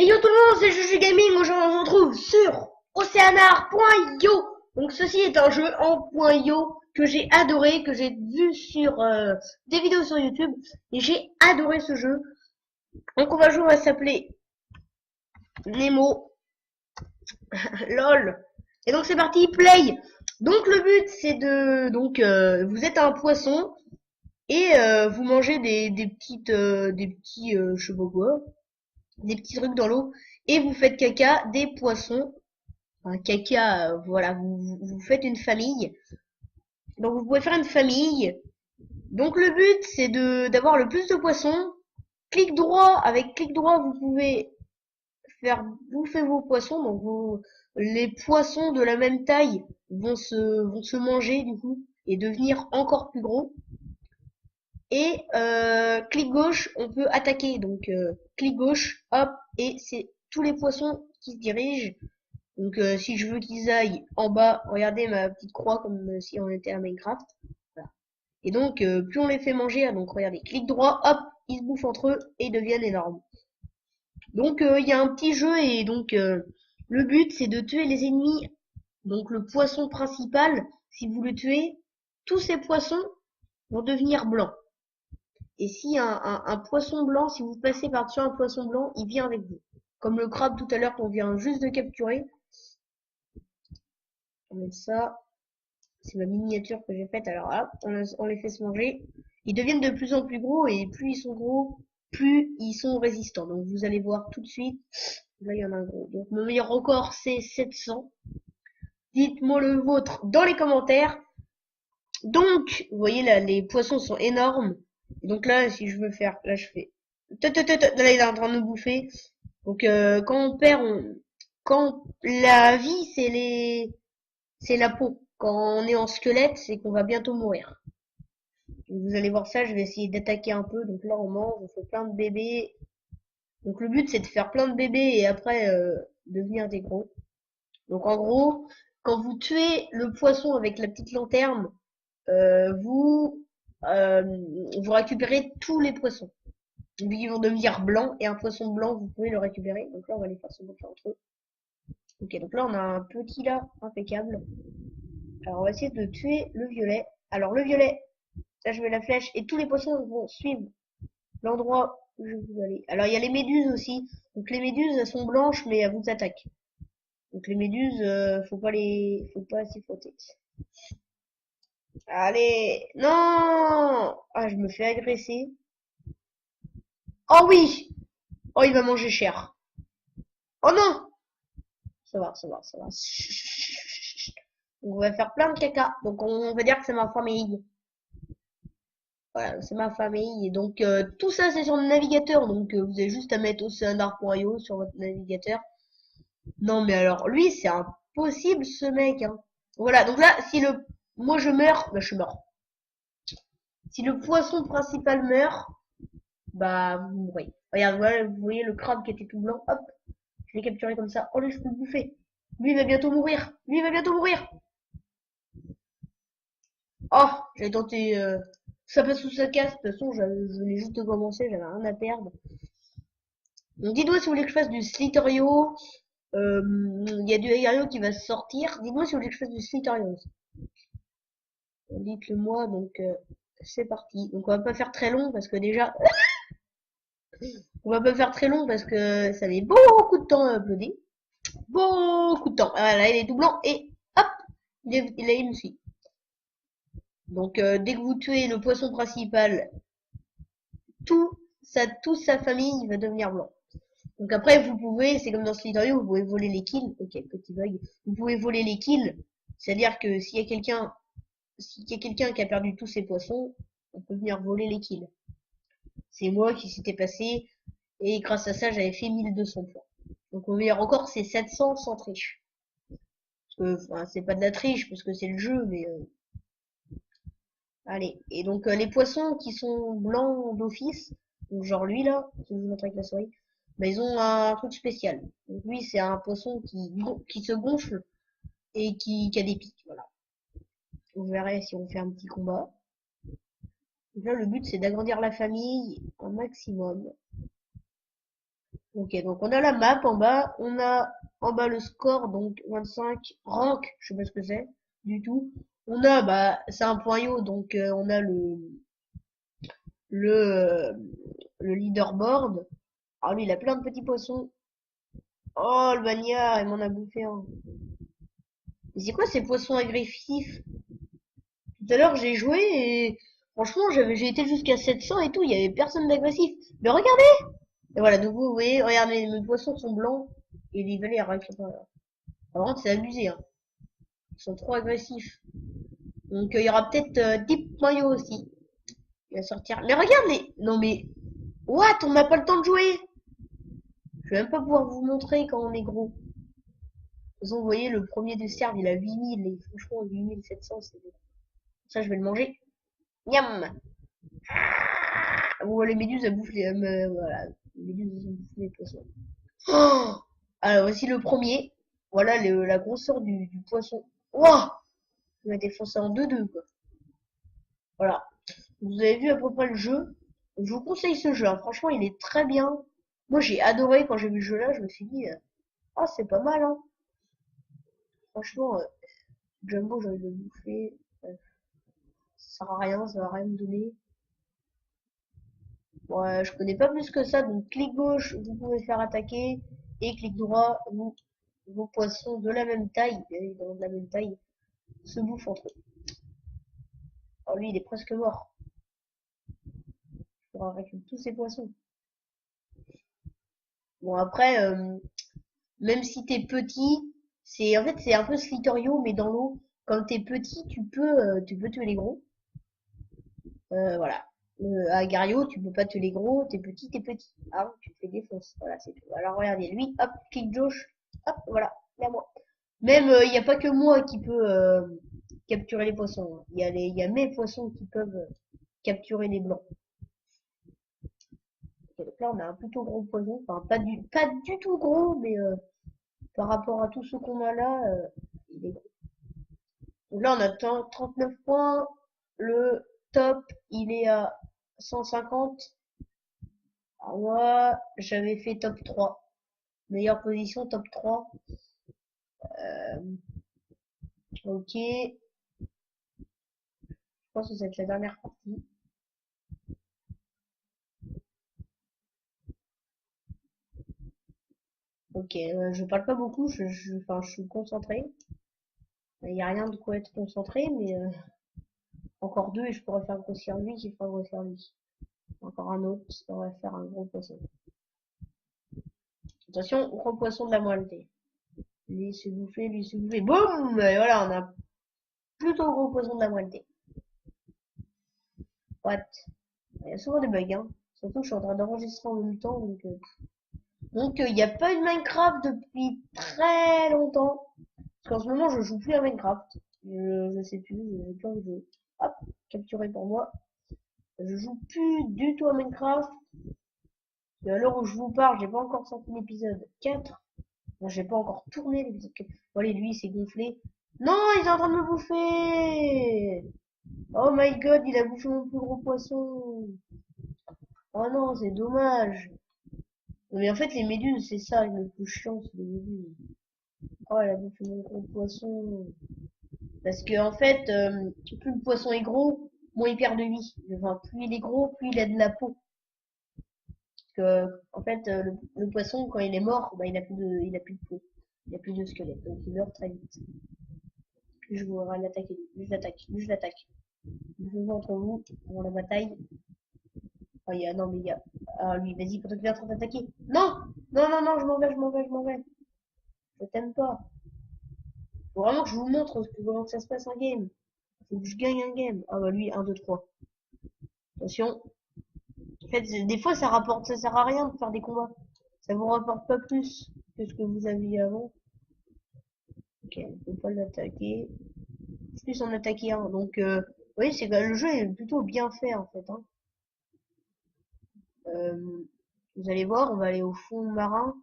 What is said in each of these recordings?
Et yo tout le monde, c'est Juju Gaming, aujourd'hui on se retrouve sur Oceanar.io. Donc ceci est un jeu en .io que j'ai adoré, que j'ai vu sur des vidéos sur YouTube, et j'ai adoré ce jeu. Donc on va jouer, on va s'appeler Nemo, lol. Et donc c'est parti, play. Donc le but c'est de, vous êtes un poisson et vous mangez des petits, je sais pas quoi, des petits trucs dans l'eau, et vous faites caca des poissons. Un caca, voilà, vous faites une famille. Donc vous pouvez faire une famille. Donc le but c'est de d'avoir le plus de poissons. Clic droit, avec clic droit vous pouvez faire bouffer vos poissons. Donc les poissons de la même taille vont se manger du coup et devenir encore plus gros. Et clic gauche, on peut attaquer. Donc clic gauche, hop, et c'est tous les poissons qui se dirigent. Donc si je veux qu'ils aillent en bas, regardez ma petite croix comme si on était à Minecraft. Voilà. Et donc plus on les fait manger, donc regardez, clic droit, hop, ils se bouffent entre eux et deviennent énormes. Donc il y a un petit jeu et donc le but c'est de tuer les ennemis. Donc le poisson principal, si vous le tuez, tous ces poissons vont devenir blancs. Et si un poisson blanc, si vous passez par-dessus un poisson blanc, il vient avec vous. Comme le crabe tout à l'heure qu'on vient juste de capturer. On met ça. C'est ma miniature que j'ai faite. Alors là, on les fait se manger. Ils deviennent de plus en plus gros et plus ils sont gros, plus ils sont résistants. Donc vous allez voir tout de suite. Là, il y en a un gros. Donc mon meilleur record, c'est 700. Dites-moi le vôtre dans les commentaires. Donc, vous voyez là, les poissons sont énormes. Donc là, si je veux faire, là je fais. Là, il est en train de nous bouffer. Donc quand on perd, quand la vie, c'est la peau. Quand on est en squelette, c'est qu'on va bientôt mourir. Donc, vous allez voir ça, je vais essayer d'attaquer un peu. Donc là, on mange, on fait plein de bébés. Donc le but, c'est de faire plein de bébés et après devenir des gros. Donc en gros, quand vous tuez le poisson avec la petite lanterne, euh, vous euh, vous récupérez tous les poissons. Donc ils vont devenir blancs et un poisson blanc, vous pouvez le récupérer. Donc là, on va les faire se bouffer entre eux. Ok, donc là, on a un petit là, impeccable. Alors on va essayer de tuer le violet. Alors le violet, là je mets la flèche et tous les poissons vont suivre l'endroit où je veux aller. Alors il y a les méduses aussi. Donc les méduses elles sont blanches mais elles vous attaquent. Donc les méduses, faut pas s'y frotter. Allez, non! Ah je me fais agresser. Oh oui! Oh il va manger cher. Oh non! Ça va, ça va, ça va. On va faire plein de caca. Donc on va dire que c'est ma famille. Voilà, c'est ma famille. Et donc tout ça c'est sur le navigateur. Donc vous avez juste à mettre oceanar.io sur votre navigateur. Non mais alors lui c'est impossible ce mec. Hein. Voilà, donc là si le moi je meurs, bah je suis mort. Si le poisson principal meurt, bah vous mourrez. Regarde, voilà, vous voyez le crabe qui était tout blanc, hop, je l'ai capturé comme ça. Oh lui je peux le bouffer. Lui il va bientôt mourir. Lui il va bientôt mourir. Oh, j'ai tenté ça passe sous sa casse, de toute façon je venais juste de commencer, j'avais rien à perdre. Donc dites-moi si vous voulez que je fasse du Slither.io. Il y a du Aerio qui va sortir. Dites-moi si vous voulez que je fasse du Slither.io. Dites-le moi, donc c'est parti. Donc on va pas faire très long parce que déjà, on va pas faire très long parce que ça met beaucoup de temps à uploader. Beaucoup de temps. Ah, là il est tout blanc et hop, il me suit. Donc dès que vous tuez le poisson principal, toute sa famille va devenir blanc. Donc après, vous pouvez, c'est comme dans Slither.io, vous pouvez voler les kills. Ok, petit bug. Vous pouvez voler les kills. C'est-à-dire que s'il y a quelqu'un qui a perdu tous ses poissons, on peut venir voler les kills. C'est moi qui s'était passé, et grâce à ça, j'avais fait 1200 points. Donc mon meilleur record, c'est 700 sans triche. Parce que, enfin, c'est pas de la triche, parce que c'est le jeu, mais... allez. Et donc les poissons qui sont blancs d'office, donc genre lui là, si je vous montre avec la souris, bah, ils ont un truc spécial. Donc lui, c'est un poisson qui se gonfle et qui a des pics, voilà. Vous verrez si on fait un petit combat. Donc là, le but, c'est d'agrandir la famille un maximum. Ok, donc on a la map en bas, on a en bas le score, donc 25, rank, je sais pas ce que c'est, du tout. On a, bah, c'est un point .io, donc on a le, euh, le leaderboard. Alors lui, il a plein de petits poissons. Oh, le bagnard, il m'en a bouffé un. Mais c'est quoi ces poissons agressifs? Tout à l'heure, j'ai joué et franchement, j'ai été jusqu'à 700 et tout, il y avait personne d'agressif. Mais regardez! Et voilà, donc vous voyez, regardez, mes poissons sont blancs et les valets arrêtent pas. Par contre, c'est abusé, hein. Ils sont trop agressifs. Donc il y aura peut-être Deep Mayo aussi. Il va sortir. Mais regarde les... Non mais... What? On n'a pas le temps de jouer. Je vais même pas pouvoir vous montrer quand on est gros. De toute façon, vous voyez, le premier de serve, il a 8000. Et franchement, 8700, c'est bon. Ça, je vais le manger. Miam. Bon, les méduses, elles bouffent les... voilà. Les méduses, elles bouffent les poissons. Oh, alors, voici le premier. Voilà la grosseur du poisson. Ouah, il m'a défoncé en 2-2, quoi. Voilà. Vous avez vu à peu près le jeu. Je vous conseille ce jeu, hein. Franchement, il est très bien. Moi, j'ai adoré quand j'ai vu ce jeu-là. Je me suis dit, ah, c'est pas mal, hein. Franchement, Jumbo, j'ai envie de le bouffer. Ça sert à rien, ça va rien me donner. Ouais, je connais pas plus que ça. Donc, clic gauche, vous pouvez faire attaquer. Et clic droit, vos poissons de la même taille, bien évidemment de la même taille, se bouffent entre eux. Alors, lui, il est presque mort. Il faudra récupérer tous ces poissons. Bon, après, même si t'es petit, en fait c'est un peu Slither.io mais dans l'eau. Quand t'es petit, tu peux tuer les gros. Voilà. À Gario, tu peux pas tuer les gros, t'es petit. Ah, tu te fais défoncer. Voilà, c'est tout. Alors regardez, lui, hop, clic gauche, hop, voilà, c'est à moi. Même il n'y a pas que moi qui peut capturer les poissons, hein. Il y a mes poissons qui peuvent capturer les blancs. Ok, donc là on a un plutôt gros poison, enfin pas du tout gros, mais par rapport à tout ce qu'on a là, il est gros. Donc là, on a 39 points. Le top, il est à 150. Alors moi, j'avais fait top 3. Meilleure position, top 3. Ok. Je pense que c'est la dernière partie. Ok, je parle pas beaucoup, enfin, je suis concentré. Il n'y a rien de quoi être concentré, mais encore deux et je pourrais faire grossir lui, qui fera grossir lui. Encore un autre, ça va faire un gros poisson. Attention, gros poisson de la moitié. Lui se bouffer, lui se bouffer. Boum! Et voilà, on a plutôt gros poisson de la moitié. What? Il y a souvent des bugs, hein. Surtout que je suis en train d'enregistrer en même temps, donc il n'y a pas eu de Minecraft depuis très longtemps. Parce qu'en ce moment, je joue plus à Minecraft. Je sais plus, j'ai plein de jeux. Hop, capturé pour moi. Je joue plus du tout à Minecraft. Et à l'heure où je vous parle, j'ai pas encore sorti l'épisode 4. Bon, j'ai pas encore tourné l'épisode 4. Bon, allez, lui, il s'est gonflé. Non, il est en train de me bouffer! Oh my god, il a bouffé mon plus gros poisson! Oh non, c'est dommage! Non, mais en fait, les méduses, c'est ça, le plus chiant, c'est les méduses. Oh, elle a bouffé mon gros poisson. Parce que, en fait, plus le poisson est gros, moins il perd de vie. Enfin, plus il est gros, plus il a de la peau. Parce que, en fait, le poisson, quand il est mort, bah, il a plus de peau. Il a plus de squelette. Donc, il meurt très vite. Plus je voudrais l'attaquer, plus je l'attaque, plus je l'attaque. Je joue entre vous, avant la bataille. Oh, non, mais il y a, ah, lui, vas-y, pendant qu'il est en train d'attaquer. Non! Non, non, non, je m'en vais. Je t'aime pas. Faut vraiment que je vous montre comment ça se passe en game. Faut que je gagne un game. Ah bah lui, 1, 2, 3. Attention. En fait, des fois, ça sert à rien de faire des combats. Ça vous rapporte pas plus que ce que vous aviez avant. Ok, on peut pas l'attaquer. Plus en attaquer un. Donc, vous voyez, c'est que le jeu est plutôt bien fait, en fait, hein. Vous allez voir, on va aller au fond marin.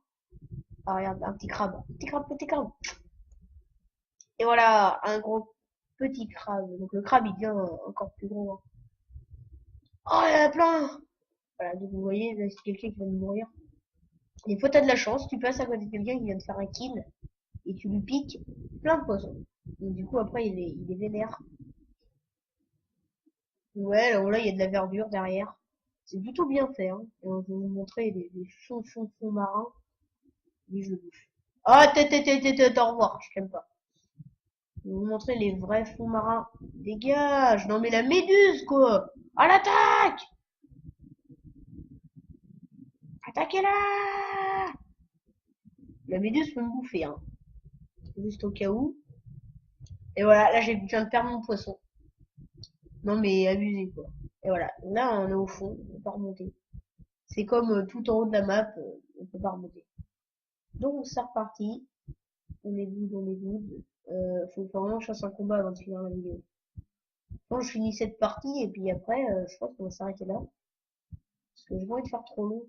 Ah, regarde, un petit crabe. Petit crabe, petit crabe. Et voilà, un gros petit crabe. Donc le crabe, il devient encore plus gros, hein. Oh, il y en a plein! Voilà, donc vous voyez, là, c'est quelqu'un qui va me mourir. Des fois, t'as de la chance, tu passes à côté de quelqu'un qui vient de faire un kill et tu lui piques plein de poissons. Donc, du coup, après, il est vénère. Ouais, là, il y a de la verdure derrière. C'est plutôt bien fait, hein. Et on va vous montrer les fonds marins. Lui, je le bouffe. Ah, au revoir, je t'aime pas. Je vais vous montrer les vrais fonds marins. Dégage! Non, mais la méduse, quoi! À l'attaque! Attaquez-la! La méduse peut me bouffer, hein. Juste au cas où. Et voilà, là, je viens de perdre mon poisson. Non, mais abusé, quoi. Et voilà. Là, on est au fond. On peut pas remonter. C'est comme tout en haut de la map. On peut pas remonter. Donc, c'est reparti. On est good, on est good. Faut vraiment que je fasse un combat avant de finir la vidéo. Bon, je finis cette partie et puis après, je pense qu'on va s'arrêter là. Parce que j'ai pas envie de faire trop long.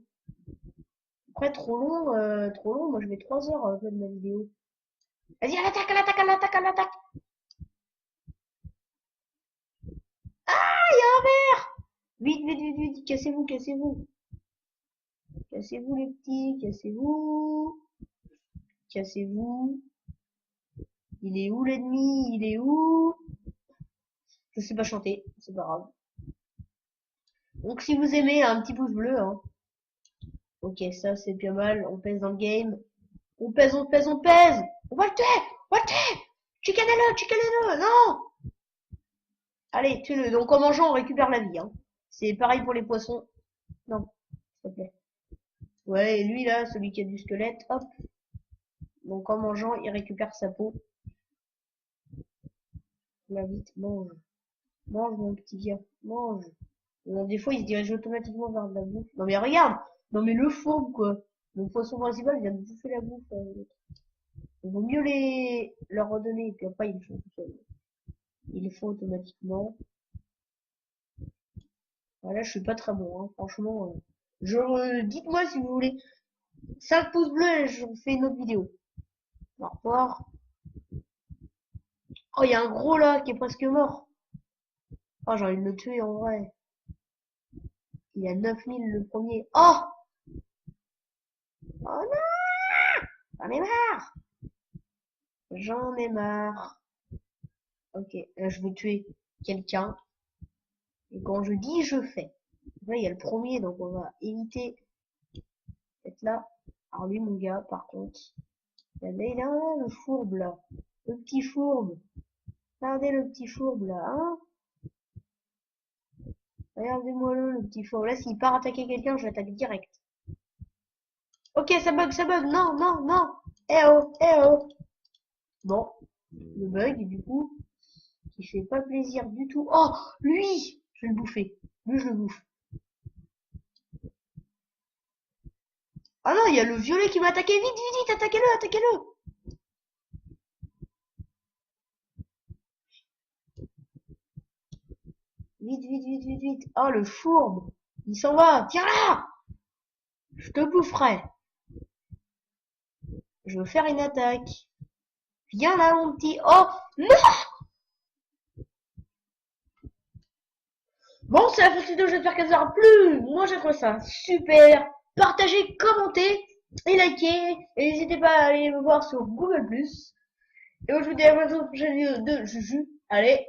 Après, trop long, moi je mets 3 heures de ma vidéo. Vas-y, à l'attaque, à l'attaque, à l'attaque, à l'attaque! Ah, il y a un verre! Vite, vite, vite, vite, cassez-vous, cassez-vous. Cassez-vous les petits, cassez-vous. Cassez-vous. Il est où l'ennemi? Il est où? Je sais pas chanter, c'est pas grave. Donc si vous aimez, un petit pouce bleu, hein. Ok, ça c'est bien mal, on pèse dans le game. On pèse, on pèse, on pèse! On va le tuer! On va le tuer! Chicanez-le, chicanez-le! Non! Allez, tue-le. Donc en mangeant, on récupère la vie, hein. C'est pareil pour les poissons. Non, s'il te plaît. Ouais, et lui là, celui qui a du squelette, hop. Donc en mangeant, il récupère sa peau. Là, vite, mange. Mange mon petit gars, mange. Bon, des fois, il se dirige automatiquement vers de la bouffe. Non mais regarde! Non mais le fourbe, quoi. Mon poisson principal vient de bouffer la bouffe. Il vaut mieux leur redonner, et puis après, ils le font tout seuls. Ils le font automatiquement. Voilà, je suis pas très bon, hein. Franchement. Dites-moi si vous voulez 5 pouces bleus et je vous fais une autre vidéo. Au revoir. Oh, il y a un gros là qui est presque mort. Oh, j'ai envie de le tuer en vrai. Il y a 9000 le premier. Oh! Oh non! J'en ai marre! J'en ai marre. Ok, là je vais tuer quelqu'un. Et quand je dis, je fais. Là, il y a le premier, donc on va éviter d'être là. Alors lui, mon gars, par contre. Il est là, le fourbe là. Le petit fourbe. Regardez le petit fourbe là, hein? Regardez-moi le petit fourbe. Là, s'il part attaquer quelqu'un, je l'attaque direct. Ok, ça bug, non, non, non. Eh oh, eh oh. Bon, le bug, du coup, qui fait pas plaisir du tout. Oh, lui, je vais le bouffer. Lui, je le bouffe. Ah non, il y a le violet qui m'a attaqué. Vite, vite, vite, attaquez-le, attaquez-le. Vite, vite, vite, vite, vite. Oh, le fourbe. Il s'en va. Tiens là. Je te boufferai. Je veux faire une attaque. Viens là, mon petit. Oh, non. Bon, c'est la fin de cette vidéo, j'espère qu'elle vous aura plu. Moi, j'ai trouvé ça super. Partagez, commentez et likez. Et n'hésitez pas à aller me voir sur Google+. Et moi, je vous dis à bientôt pour une prochaine vidéo de Juju. Allez,